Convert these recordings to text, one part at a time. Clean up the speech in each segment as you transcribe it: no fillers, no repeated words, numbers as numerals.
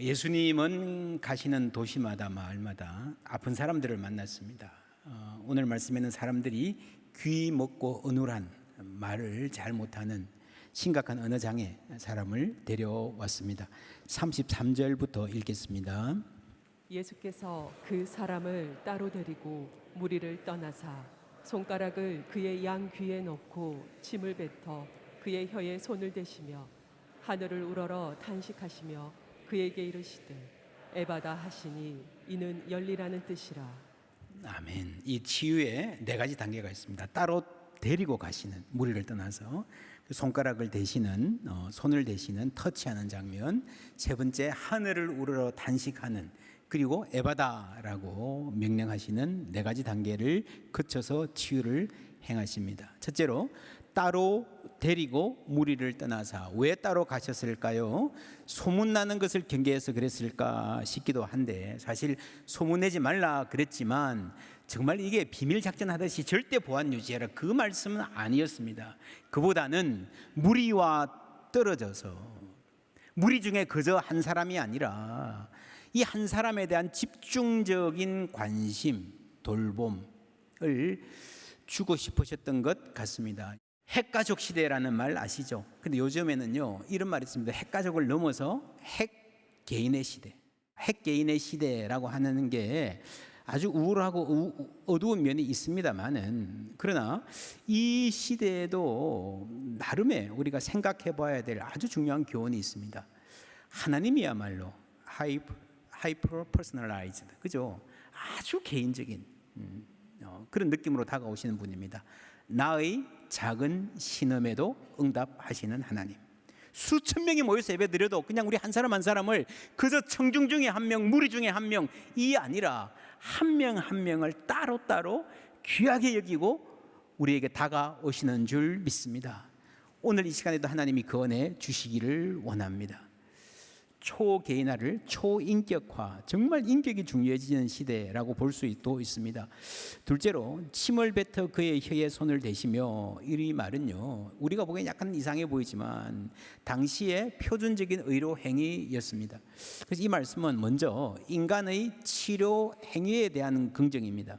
예수님은 가시는 도시마다 마을마다 아픈 사람들을 만났습니다. 오늘 말씀에는 사람들이 귀 먹고 어눌한 말을 잘 못하는 심각한 언어장애 사람을 데려왔습니다. 33절부터 읽겠습니다. 예수께서 그 사람을 따로 데리고 무리를 떠나사 손가락을 그의 양 귀에 넣고 침을 뱉어 그의 혀에 손을 대시며 하늘을 우러러 탄식하시며 그에게 이르시되 에바다 하시니 이는 열리라는 뜻이라. 아멘. 이 치유에 네 가지 단계가 있습니다. 따로 데리고 가시는, 무리를 떠나서 손가락을 대시는, 손을 대시는, 터치하는 장면. 세 번째, 하늘을 우러러 단식하는, 그리고 에바다라고 명령하시는 네 가지 단계를 거쳐서 치유를 행하십니다. 첫째로 따로 데리고 무리를 떠나사. 왜 따로 가셨을까요? 소문나는 것을 경계해서 그랬을까 싶기도 한데, 사실 소문내지 말라 그랬지만 정말 이게 비밀 작전 하듯이 절대 보안 유지해라, 그 말씀은 아니었습니다. 그보다는 무리와 떨어져서, 무리 중에 그저 한 사람이 아니라 이 한 사람에 대한 집중적인 관심, 돌봄을 주고 싶으셨던 것 같습니다. 핵가족 시대라는 말 아시죠? 근데 요즘에는요, 이런 말이 있습니다. 핵가족을 넘어서 핵개인의 시대. 핵개인의 시대라고 하는 게 아주 우울하고 어두운 면이 있습니다만은, 그러나 이 시대에도 나름의 우리가 생각해 봐야 될 아주 중요한 교훈이 있습니다. 하나님이야말로 하이퍼 퍼스널라이즈드, 그죠? 아주 개인적인 그런 느낌으로 다가오시는 분입니다. 나의 작은 신음에도 응답하시는 하나님. 수천 명이 모여서 예배드려도 그냥 우리 한 사람 한 사람을 그저 청중 중에 한 명, 무리 중에 한 명이 아니라 한 명 한 명을 따로따로 귀하게 여기고 우리에게 다가오시는 줄 믿습니다. 오늘 이 시간에도 하나님이 그 은혜 주시기를 원합니다. 초개인화를 초인격화, 정말 인격이 중요해지는 시대라고 볼 수도 있습니다. 둘째로 침을 뱉어 그의 혀에 손을 대시며, 이 말은요, 우리가 보기엔 약간 이상해 보이지만 당시의 표준적인 의료 행위였습니다. 그래서 이 말씀은 먼저 인간의 치료 행위에 대한 긍정입니다.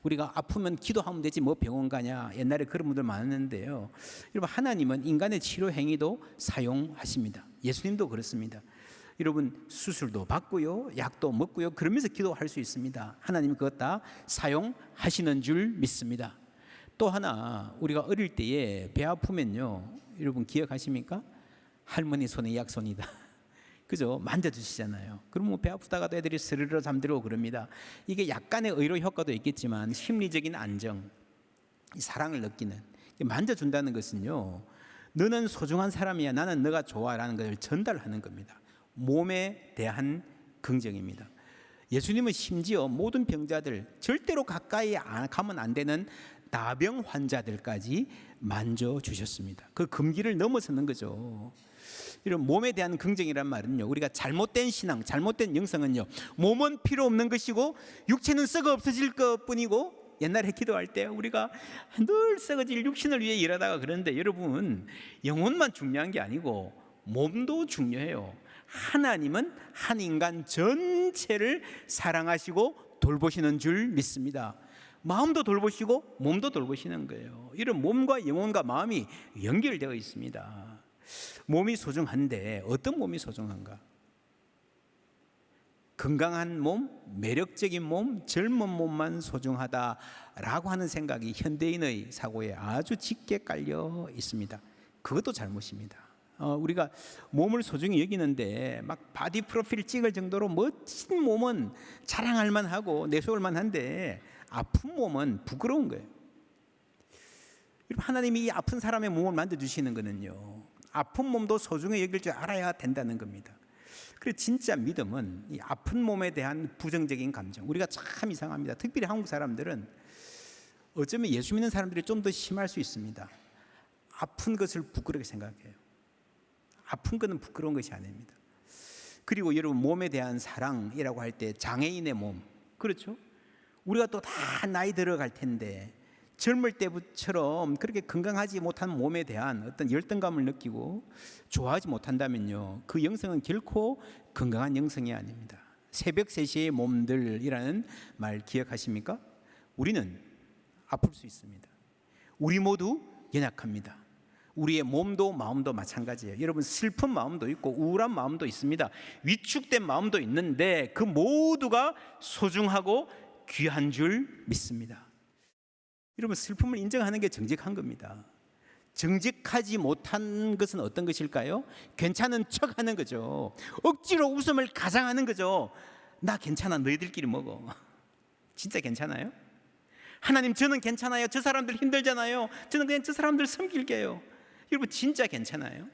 우리가 아프면 기도하면 되지 뭐 병원 가냐, 옛날에 그런 분들 많았는데요, 여러분, 하나님은 인간의 치료 행위도 사용하십니다. 예수님도 그렇습니다. 여러분, 수술도 받고요, 약도 먹고요, 그러면서 기도할 수 있습니다. 하나님이 그것 다 사용하시는 줄 믿습니다. 또 하나, 우리가 어릴 때에 배 아프면요, 여러분 기억하십니까? 할머니 손에 약손이다, 그죠? 만져주시잖아요. 그러면 배 아프다가도 애들이 스르르 잠들고 그럽니다. 이게 약간의 의료 효과도 있겠지만 심리적인 안정, 사랑을 느끼는, 만져준다는 것은요, 너는 소중한 사람이야, 나는 너가 좋아라는 것을 전달하는 겁니다. 몸에 대한 긍정입니다. 예수님은 심지어 모든 병자들, 절대로 가까이 가면 안 되는 나병 환자들까지 만져주셨습니다. 그 금기를 넘어서는 거죠. 이런 몸에 대한 긍정이란 말은요, 우리가 잘못된 신앙, 잘못된 영성은요, 몸은 필요 없는 것이고 육체는 썩어 없어질 것뿐이고, 옛날에 기도할 때 우리가 늘 썩어질 육신을 위해 일하다가 그러는데, 여러분, 영혼만 중요한 게 아니고 몸도 중요해요. 하나님은 한 인간 전체를 사랑하시고 돌보시는 줄 믿습니다. 마음도 돌보시고 몸도 돌보시는 거예요. 이런 몸과 영혼과 마음이 연결되어 있습니다. 몸이 소중한데 어떤 몸이 소중한가? 건강한 몸, 매력적인 몸, 젊은 몸만 소중하다라고 하는 생각이 현대인의 사고에 아주 짙게 깔려 있습니다. 그것도 잘못입니다. 우리가 몸을 소중히 여기는데 막 바디 프로필 찍을 정도로 멋진 몸은 자랑할 만하고 내세울 만한데, 아픈 몸은 부끄러운 거예요. 하나님이 이 아픈 사람의 몸을 만져주시는 거는요, 아픈 몸도 소중히 여길 줄 알아야 된다는 겁니다. 그래서 진짜 믿음은 이 아픈 몸에 대한 부정적인 감정, 우리가 참 이상합니다. 특별히 한국 사람들은 어쩌면 예수 믿는 사람들이 좀 더 심할 수 있습니다. 아픈 것을 부끄럽게 생각해요. 아픈 것은 부끄러운 것이 아닙니다. 그리고 여러분, 몸에 대한 사랑이라고 할 때 장애인의 몸, 그렇죠? 우리가 또 다 나이 들어갈 텐데 젊을 때처럼 그렇게 건강하지 못한 몸에 대한 어떤 열등감을 느끼고 좋아하지 못한다면요, 그 영성은 결코 건강한 영성이 아닙니다. 새벽 3시의 몸들이라는 말 기억하십니까? 우리는 아플 수 있습니다. 우리 모두 연약합니다. 우리의 몸도 마음도 마찬가지예요. 여러분, 슬픈 마음도 있고 우울한 마음도 있습니다. 위축된 마음도 있는데 그 모두가 소중하고 귀한 줄 믿습니다. 여러분, 슬픔을 인정하는 게 정직한 겁니다. 정직하지 못한 것은 어떤 것일까요? 괜찮은 척하는 거죠. 억지로 웃음을 가장하는 거죠. 나 괜찮아, 너희들끼리 먹어. 진짜 괜찮아요? 하나님, 저는 괜찮아요. 저 사람들 힘들잖아요. 저는 그냥 저 사람들 섬길게요. 여러분, 진짜 괜찮아요?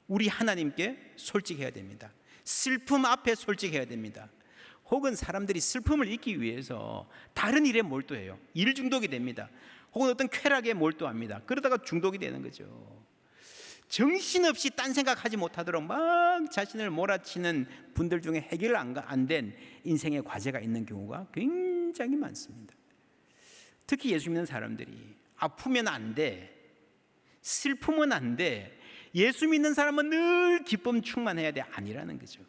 우리 하나님께 솔직해야 됩니다. 슬픔 앞에 솔직해야 됩니다. 혹은 사람들이 슬픔을 잊기 위해서 다른 일에 몰두해요. 일 중독이 됩니다. 혹은 어떤 쾌락에 몰두합니다. 그러다가 중독이 되는 거죠. 정신없이 딴 생각하지 못하도록 막 자신을 몰아치는 분들 중에 해결 안 된 인생의 과제가 있는 경우가 굉장히 많습니다. 특히 예수 믿는 사람들이 아프면 안 돼, 슬프면 안 돼, 예수 믿는 사람은 늘 기쁨 충만해야 돼, 아니라는 거죠.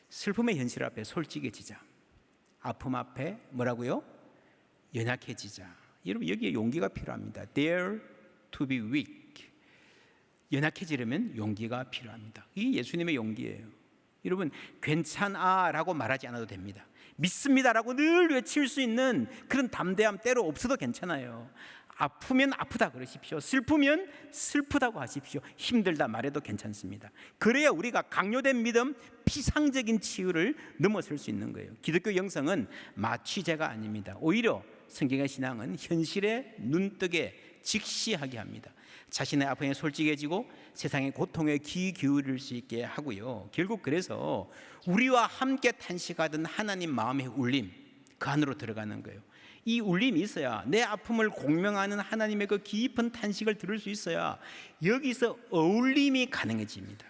슬픔의 현실 앞에 솔직해지자. 아픔 앞에 뭐라고요? 연약해지자. 여러분, 여기에 용기가 필요합니다. Dare to be weak. 연약해지려면 용기가 필요합니다. 이게 예수님의 용기예요. 여러분, 괜찮아 라고 말하지 않아도 됩니다. 믿습니다 라고 늘 외칠 수 있는 그런 담대함 때로 없어도 괜찮아요. 아프면 아프다 그러십시오. 슬프면 슬프다고 하십시오. 힘들다 말해도 괜찮습니다. 그래야 우리가 강요된 믿음, 피상적인 치유를 넘어설 수 있는 거예요. 기독교 영성은 마취제가 아닙니다. 오히려 성경의 신앙은 현실에 눈뜨게 직시하게 합니다. 자신의 아픔에 솔직해지고 세상의 고통에 귀 기울일 수 있게 하고요. 결국 그래서 우리와 함께 탄식하던 하나님 마음의 울림, 그 안으로 들어가는 거예요. 이 울림이 있어야, 내 아픔을 공명하는 하나님의 그 깊은 탄식을 들을 수 있어야 여기서 어울림이 가능해집니다.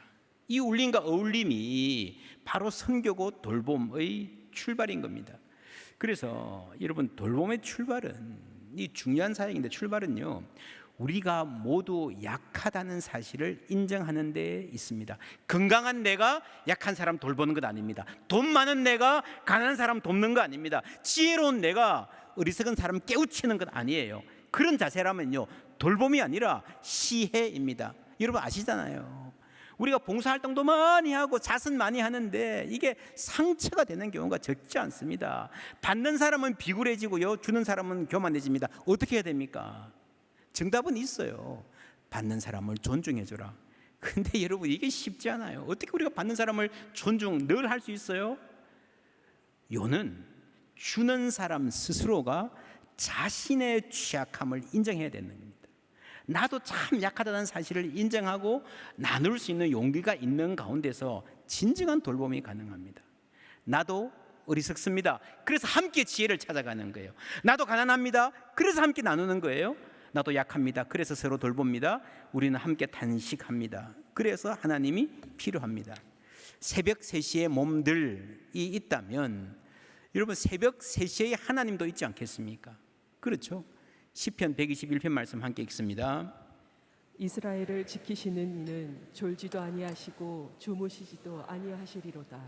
이 울림과 어울림이 바로 선교고 돌봄의 출발인 겁니다. 그래서 여러분, 돌봄의 출발은, 이 중요한 사역인데, 출발은요, 우리가 모두 약하다는 사실을 인정하는 데 있습니다. 건강한 내가 약한 사람 돌보는 것 아닙니다. 돈 많은 내가 가난한 사람 돕는 거 아닙니다. 지혜로운 내가 어리석은 사람 깨우치는 것 아니에요. 그런 자세라면요, 돌봄이 아니라 시해입니다. 여러분 아시잖아요. 우리가 봉사활동도 많이 하고 자선 많이 하는데 이게 상처가 되는 경우가 적지 않습니다. 받는 사람은 비굴해지고요, 주는 사람은 교만해집니다. 어떻게 해야 됩니까? 정답은 있어요. 받는 사람을 존중해줘라. 근데 여러분, 이게 쉽지 않아요. 어떻게 우리가 받는 사람을 존중 늘 할 수 있어요? 요는 주는 사람 스스로가 자신의 취약함을 인정해야 되는 겁니다. 나도 참 약하다는 사실을 인정하고 나눌 수 있는 용기가 있는 가운데서 진정한 돌봄이 가능합니다. 나도 어리석습니다. 그래서 함께 지혜를 찾아가는 거예요. 나도 가난합니다. 그래서 함께 나누는 거예요. 나도 약합니다. 그래서 서로 돌봅니다. 우리는 함께 단식합니다. 그래서 하나님이 필요합니다. 새벽 3시의 몸들이 있다면 여러분, 새벽 3시에 하나님도 있지 않겠습니까? 그렇죠? 시편 121편 말씀 함께 읽습니다. 이스라엘을 지키시는 이는 졸지도 아니하시고 주무시지도 아니하시리로다.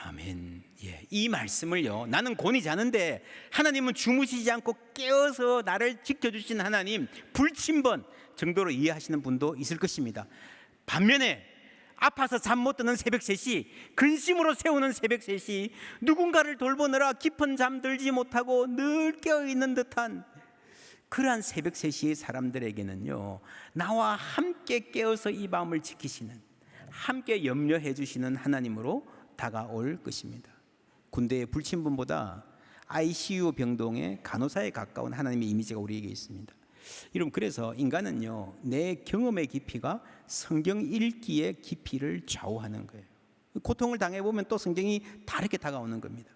아멘. 예, 이 말씀을요, 나는 곤히 자는데 하나님은 주무시지 않고 깨어서 나를 지켜주신 하나님, 불침번 정도로 이해하시는 분도 있을 것입니다. 반면에 아파서 잠 못 드는 새벽 3시, 근심으로 세우는 새벽 3시, 누군가를 돌보느라 깊은 잠 들지 못하고 늘 깨어있는 듯한 그러한 새벽 3시의 사람들에게는요, 나와 함께 깨어서 이 밤을 지키시는, 함께 염려해 주시는 하나님으로 다가올 것입니다. 군대의 불침번보다 ICU 병동의 간호사에 가까운 하나님의 이미지가 우리에게 있습니다. 여러분, 그래서 인간은요, 내 경험의 깊이가 성경 읽기의 깊이를 좌우하는 거예요. 고통을 당해보면 또 성경이 다르게 다가오는 겁니다.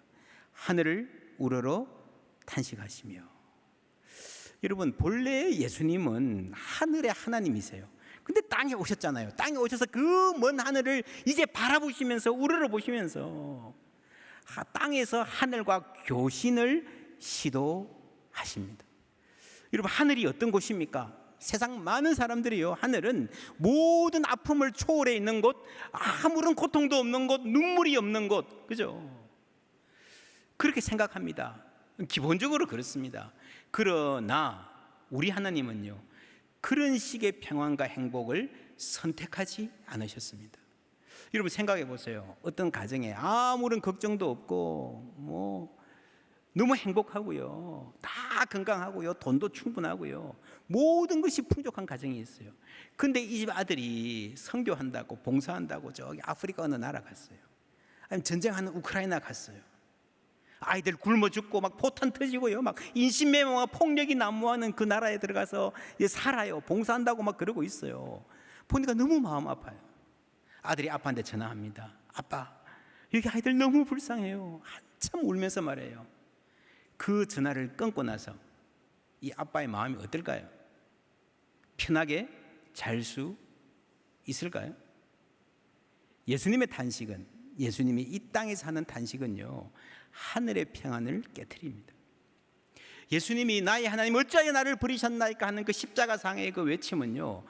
하늘을 우러러 탄식하시며. 여러분, 본래 예수님은 하늘의 하나님이세요. 근데 땅에 오셨잖아요. 땅에 오셔서 그 먼 하늘을 이제 바라보시면서 우러러 보시면서 땅에서 하늘과 교신을 시도하십니다. 여러분, 하늘이 어떤 곳입니까? 세상 많은 사람들이요, 하늘은 모든 아픔을 초월해 있는 곳, 아무런 고통도 없는 곳, 눈물이 없는 곳, 그죠? 그렇게 생각합니다. 기본적으로 그렇습니다. 그러나 우리 하나님은요, 그런 식의 평안과 행복을 선택하지 않으셨습니다. 여러분, 생각해 보세요. 어떤 가정에 아무런 걱정도 없고 너무 행복하고요, 다 건강하고요, 돈도 충분하고요, 모든 것이 풍족한 가정이 있어요. 근데 이 집 아들이 선교한다고, 봉사한다고 저기 아프리카 어느 나라 갔어요. 아니면 전쟁하는 우크라이나 갔어요. 아이들 굶어 죽고 막 포탄 터지고요, 막 인신매매와 폭력이 난무하는 그 나라에 들어가서 살아요. 봉사한다고 막 그러고 있어요. 보니까 너무 마음 아파요. 아들이 아빠한테 전화합니다. 아빠, 여기 아이들 너무 불쌍해요. 한참 울면서 말해요. 그 전화를 끊고 나서 이 아빠의 마음이 어떨까요? 편하게 잘 수 있을까요? 예수님의 탄식은, 예수님이 이 땅에 사는 탄식은요, 하늘의 평안을 깨트립니다. 예수님이 나의 하나님 어찌하여 나를 버리셨나이까 하는 그 십자가상의 그 외침은요,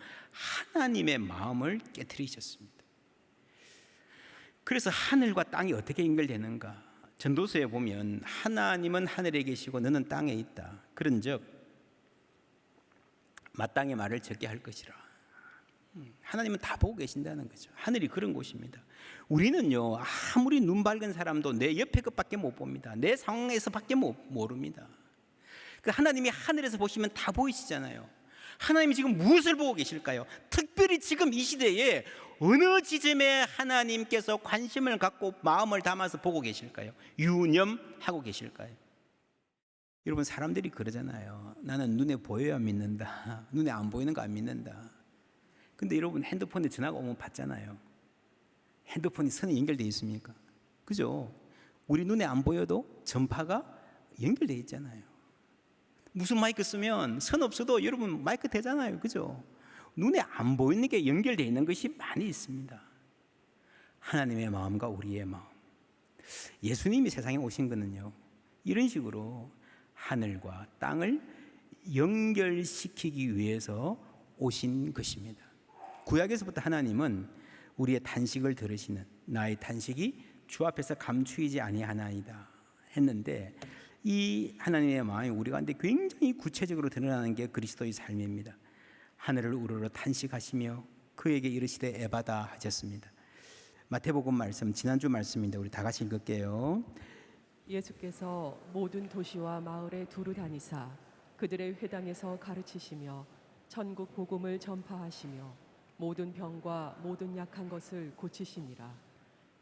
하나님의 마음을 깨트리셨습니다. 그래서 하늘과 땅이 어떻게 연결되는가? 전도서에 보면 하나님은 하늘에 계시고 너는 땅에 있다. 그런즉 마땅히 말을 적게 할 것이라. 하나님은 다 보고 계신다는 거죠. 하늘이 그런 곳입니다. 우리는요, 아무리 눈 밝은 사람도 내 옆에 것밖에 못 봅니다. 내 상황에서밖에 모릅니다. 그 하나님이 하늘에서 보시면 다 보이시잖아요. 하나님이 지금 무엇을 보고 계실까요? 특별히 지금 이 시대에 어느 지점에 하나님께서 관심을 갖고 마음을 담아서 보고 계실까요? 유념하고 계실까요? 여러분, 사람들이 그러잖아요. 나는 눈에 보여야 믿는다. 눈에 안 보이는 거 안 믿는다. 근데 여러분, 핸드폰에 전화가 오면 받잖아요. 핸드폰이 선이 연결되어 있습니까? 그죠? 우리 눈에 안 보여도 전파가 연결되어 있잖아요. 무슨 마이크 쓰면 선 없어도 여러분 마이크 되잖아요. 그죠? 눈에 안 보이는 게 연결되어 있는 것이 많이 있습니다. 하나님의 마음과 우리의 마음. 예수님이 세상에 오신 것은요, 이런 식으로 하늘과 땅을 연결시키기 위해서 오신 것입니다. 구약에서부터 하나님은 우리의 탄식을 들으시는, 나의 탄식이 주 앞에서 감추이지 아니하나이다 했는데, 이 하나님의 마음이 우리 가운데 굉장히 구체적으로 드러나는 게 그리스도의 삶입니다. 하늘을 우러러 탄식하시며 그에게 이르시되 에바다 하셨습니다. 마태복음 말씀, 지난주 말씀인데 우리 다 같이 읽을게요. 예수께서 모든 도시와 마을에 두루 다니사 그들의 회당에서 가르치시며 천국 복음을 전파하시며 모든 병과 모든 약한 것을 고치시니라.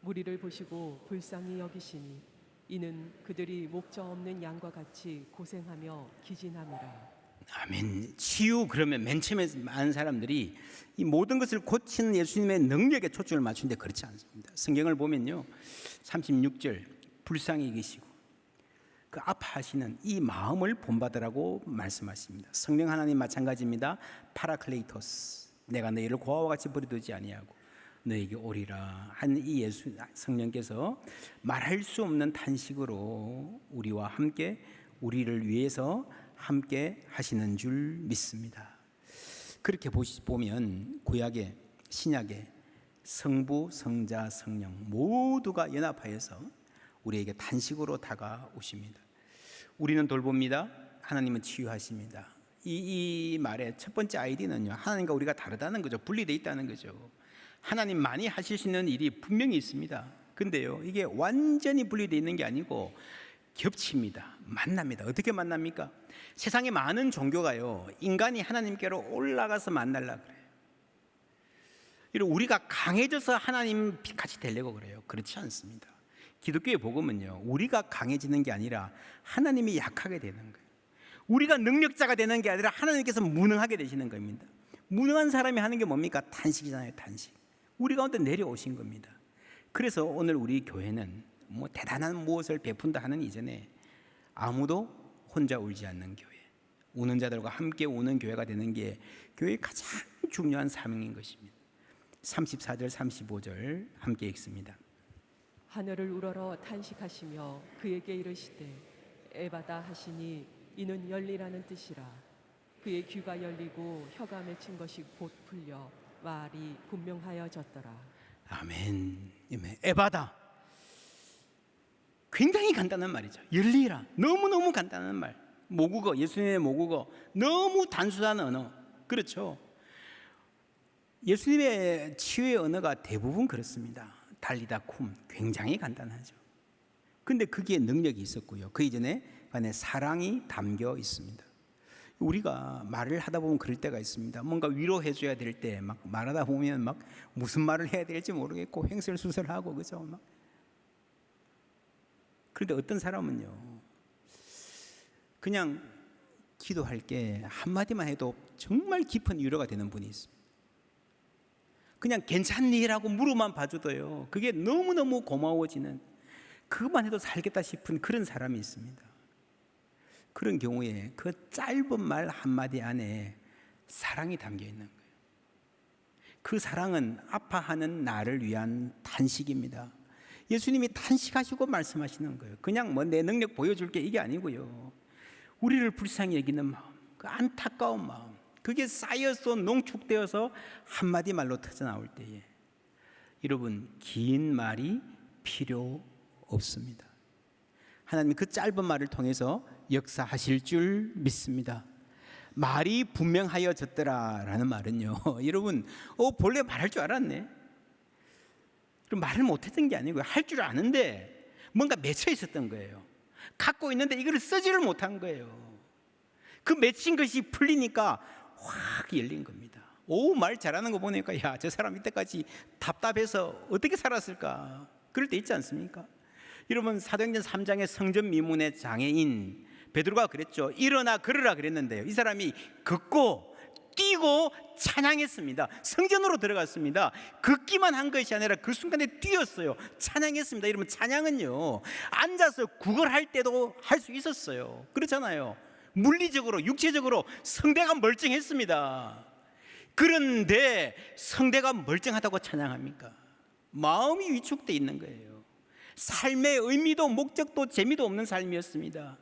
무리를 보시고 불쌍히 여기시니 이는 그들이 목적 없는 양과 같이 고생하며 기진함이라. 아멘. 치유, 그러면 맨 처음에 많은 사람들이 이 모든 것을 고치는 예수님의 능력에 초점을 맞추는데 그렇지 않습니다. 성경을 보면요, 36절 불쌍히 여기시고 그 아파하시는 이 마음을 본받으라고 말씀하십니다. 성령 하나님 마찬가지입니다. 파라클레이토스, 내가 너희를 고아와 같이 버려두지 아니하고 너에게 오리라 한 이 예수 성령께서 말할 수 없는 탄식으로 우리와 함께, 우리를 위해서 함께 하시는 줄 믿습니다. 그렇게 보면 구약의, 신약의 성부, 성자, 성령 모두가 연합하여서 우리에게 탄식으로 다가오십니다. 우리는 돌봅니다. 하나님은 치유하십니다. 이 말의 첫 번째 아이디어는요, 하나님과 우리가 다르다는 거죠. 분리되어 있다는 거죠. 하나님만이 하실 수 있는 일이 분명히 있습니다. 근데요, 이게 완전히 분리되어 있는 게 아니고 겹칩니다. 만납니다. 어떻게 만납니까? 세상에 많은 종교가요, 인간이 하나님께로 올라가서 만나려고 그래요. 우리가 강해져서 하나님 같이 되려고 그래요. 그렇지 않습니다. 기독교의 복음은요, 우리가 강해지는 게 아니라 하나님이 약하게 되는 거예요. 우리가 능력자가 되는 게 아니라 하나님께서 무능하게 되시는 겁니다. 무능한 사람이 하는 게 뭡니까? 탄식이잖아요. 탄식. 우리 가운데 내려오신 겁니다. 그래서 오늘 우리 교회는 대단한 무엇을 베푼다 하는 이전에 아무도 혼자 울지 않는 교회, 우는 자들과 함께 우는 교회가 되는 게 교회의 가장 중요한 사명인 것입니다. 34절 35절 함께 읽습니다. 하늘을 우러러 탄식하시며 그에게 이르시되 에바다 하시니 이는 열리라는 뜻이라. 그의 귀가 열리고 혀가 맺힌 것이 곧 풀려 말이 분명하여졌더라. 아멘. 에바다. 굉장히 간단한 말이죠. 열리라. 너무너무 간단한 말. 모국어, 예수님의 모국어. 너무 단순한 언어. 그렇죠. 예수님의 치유의 언어가 대부분 그렇습니다. 달리다 쿰. 굉장히 간단하죠. 근데 거기에 능력이 있었고요. 그 이전에 안에 사랑이 담겨 있습니다. 우리가 말을 하다 보면 그럴 때가 있습니다. 뭔가 위로해 줘야 될 때 막 말하다 보면 막 무슨 말을 해야 될지 모르겠고 횡설수설하고 그죠? 막. 그런데 어떤 사람은요, 그냥 기도할 게 한마디만 해도 정말 깊은 위로가 되는 분이 있습니다. 그냥 괜찮니라고 물어만 봐줘도요, 그게 너무너무 고마워지는, 그것만 해도 살겠다 싶은 그런 사람이 있습니다. 그런 경우에 그 짧은 말 한마디 안에 사랑이 담겨 있는 거예요. 그 사랑은 아파하는 나를 위한 탄식입니다. 예수님이 탄식하시고 말씀하시는 거예요. 그냥 뭐 내 능력 보여줄게 이게 아니고요. 우리를 불쌍히 여기는 마음, 그 안타까운 마음, 그게 쌓여서 농축되어서 한마디 말로 터져나올 때에 여러분 긴 말이 필요 없습니다. 하나님 그 짧은 말을 통해서 역사하실 줄 믿습니다. 말이 분명하여졌더라라는 말은요, 여러분 본래 말할 줄 알았네. 그럼 말을 못했던 게 아니고요, 할 줄 아는데 뭔가 맺혀 있었던 거예요. 갖고 있는데 이걸 쓰지를 못한 거예요. 그 맺힌 것이 풀리니까 확 열린 겁니다. 말 잘하는 거 보니까 야, 저 사람 이때까지 답답해서 어떻게 살았을까, 그럴 때 있지 않습니까? 여러분 사도행전 3장의 성전 미문의 장애인 베드로가 그랬죠. 일어나 걸으라 그랬는데요, 이 사람이 걷고 뛰고 찬양했습니다. 성전으로 들어갔습니다. 걷기만 한 것이 아니라 그 순간에 뛰었어요. 찬양했습니다. 여러분 찬양은요, 앉아서 구걸할 때도 할 수 있었어요. 그렇잖아요. 물리적으로 육체적으로 성대가 멀쩡했습니다. 그런데 성대가 멀쩡하다고 찬양합니까? 마음이 위축되어 있는 거예요. 삶의 의미도 목적도 재미도 없는 삶이었습니다.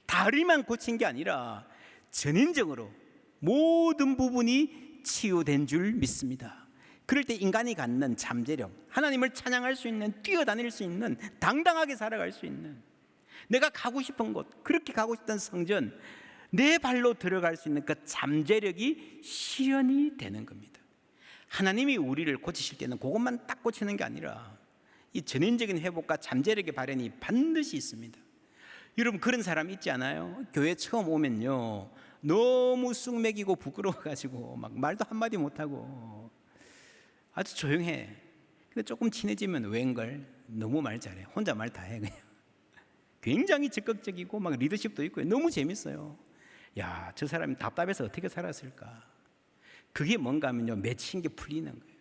다리만 고친 게 아니라 전인적으로 모든 부분이 치유된 줄 믿습니다. 그럴 때 인간이 갖는 잠재력, 하나님을 찬양할 수 있는, 뛰어다닐 수 있는, 당당하게 살아갈 수 있는, 내가 가고 싶은 곳, 그렇게 가고 싶던 성전, 내 발로 들어갈 수 있는 그 잠재력이 실현이 되는 겁니다. 하나님이 우리를 고치실 때는 그것만 딱 고치는 게 아니라 이 전인적인 회복과 잠재력의 발현이 반드시 있습니다. 여러분 그런 사람 있지 않아요? 교회 처음 오면요, 너무 쑥맥이고 부끄러워가지고 막 말도 한마디 못하고 아주 조용해. 근데 조금 친해지면 웬걸 너무 말 잘해. 혼자 말 다 해 그냥. 굉장히 적극적이고 막 리더십도 있고 너무 재밌어요. 야, 저 사람이 답답해서 어떻게 살았을까. 그게 뭔가 하면요, 맺힌 게 풀리는 거예요.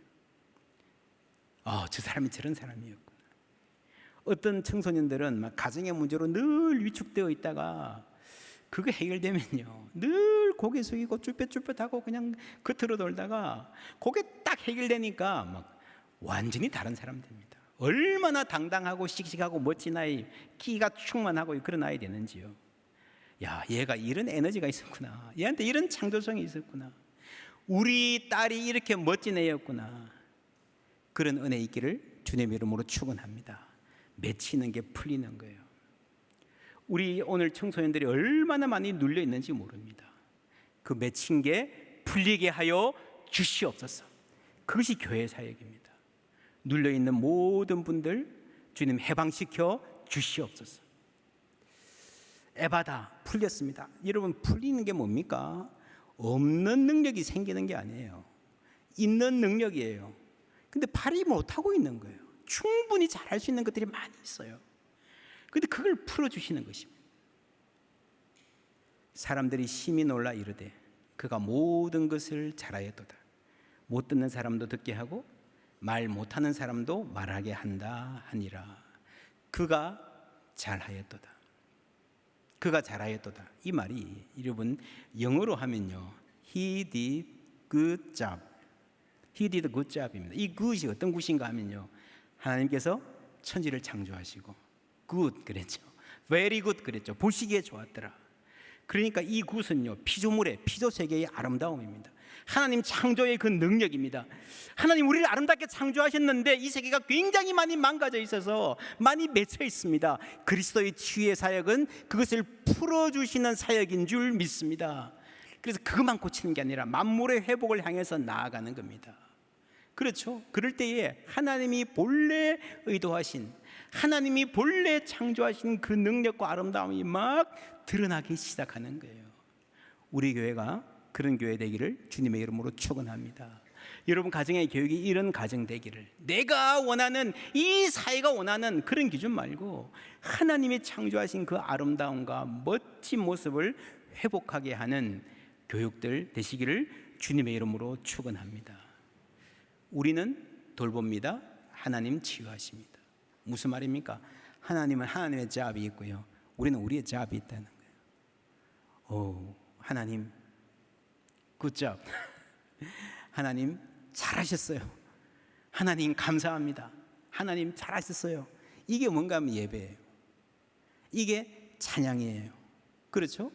저 사람이 저런 사람이었구나. 어떤 청소년들은 막 가정의 문제로 늘 위축되어 있다가 그게 해결되면요, 늘 고개 숙이고 쭈뼛쭈뼛하고 그냥 겉으로 돌다가 그게 딱 해결되니까 막 완전히 다른 사람 됩니다. 얼마나 당당하고 씩씩하고 멋진 아이, 키가 충만하고 그런 아이 되는지요. 야, 얘가 이런 에너지가 있었구나. 얘한테 이런 창조성이 있었구나. 우리 딸이 이렇게 멋진 애였구나. 그런 은혜 있기를 주님의 이름으로 축원합니다. 맺히는 게 풀리는 거예요. 우리 오늘 청소년들이 얼마나 많이 눌려 있는지 모릅니다. 그 맺힌 게 풀리게 하여 주시옵소서. 그것이 교회 사역입니다. 눌려 있는 모든 분들 주님 해방시켜 주시옵소서. 에바다, 풀렸습니다. 여러분 풀리는 게 뭡니까? 없는 능력이 생기는 게 아니에요. 있는 능력이에요. 근데 발휘 못하고 있는 거예요. 충분히 잘할 수 있는 것들이 많이 있어요. 근데 그걸 풀어주시는 것입니다. 사람들이 심히 놀라 이르되 그가 모든 것을 잘하였도다. 못 듣는 사람도 듣게 하고 말 못하는 사람도 말하게 한다 하니라. 그가 잘하였도다. 그가 잘하였도다. 이 말이 여러분 영어로 하면요, He did good job. He did a good job입니다. 이 good이 어떤 good인가 하면요, 하나님께서 천지를 창조하시고 good 그랬죠. Very good 그랬죠. 보시기에 좋았더라. 그러니까 이 굿은요, 피조물의 피조 세계의 아름다움입니다. 하나님 창조의 그 능력입니다. 하나님 우리를 아름답게 창조하셨는데 이 세계가 굉장히 많이 망가져 있어서 많이 맺혀 있습니다. 그리스도의 치유의 사역은 그것을 풀어주시는 사역인 줄 믿습니다. 그래서 그것만 고치는 게 아니라 만물의 회복을 향해서 나아가는 겁니다. 그렇죠? 그럴 때에 하나님이 본래 의도하신, 하나님이 본래 창조하신 그 능력과 아름다움이 막 드러나기 시작하는 거예요. 우리 교회가 그런 교회 되기를 주님의 이름으로 축원합니다. 여러분 가정의 교육이 이런 가정 되기를, 내가 원하는, 이 사회가 원하는 그런 기준 말고 하나님이 창조하신 그 아름다움과 멋진 모습을 회복하게 하는 교육들 되시기를 주님의 이름으로 축원합니다. 우리는 돌봅니다. 하나님 치유하십니다. 무슨 말입니까? 하나님은 하나님의 잡이 있고요, 우리는 우리의 잡이 있다는 거예요. 하나님 굿잡. 하나님 잘하셨어요. 하나님 감사합니다. 하나님 잘하셨어요. 이게 뭔가 하면 예배예요. 이게 찬양이에요. 그렇죠?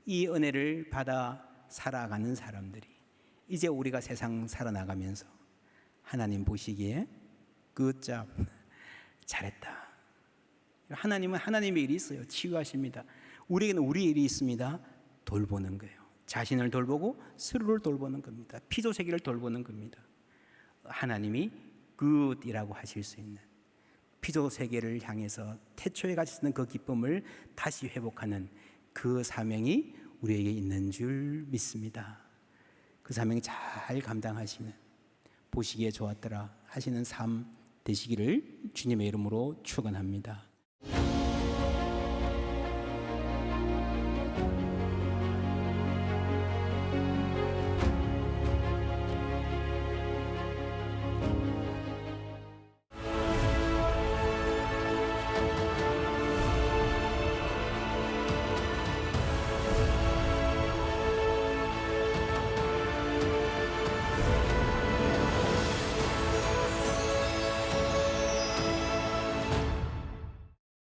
이 은혜를 받아 살아가는 사람들이 이제 우리가 세상 살아나가면서 하나님 보시기에 굿잡, 잘했다. 하나님은 하나님의 일이 있어요. 치유하십니다. 우리에게는 우리 일이 있습니다. 돌보는 거예요. 자신을 돌보고 서로를 돌보는 겁니다. 피조 세계를 돌보는 겁니다. 하나님이 굿이라고 하실 수 있는, 피조 세계를 향해서 태초에 가지셨던 그 기쁨을 다시 회복하는 그 사명이 우리에게 있는 줄 믿습니다. 그 사명이 잘 감당하시는, 보시기에 좋았더라 하시는 삶 되시기를 주님의 이름으로 축원합니다.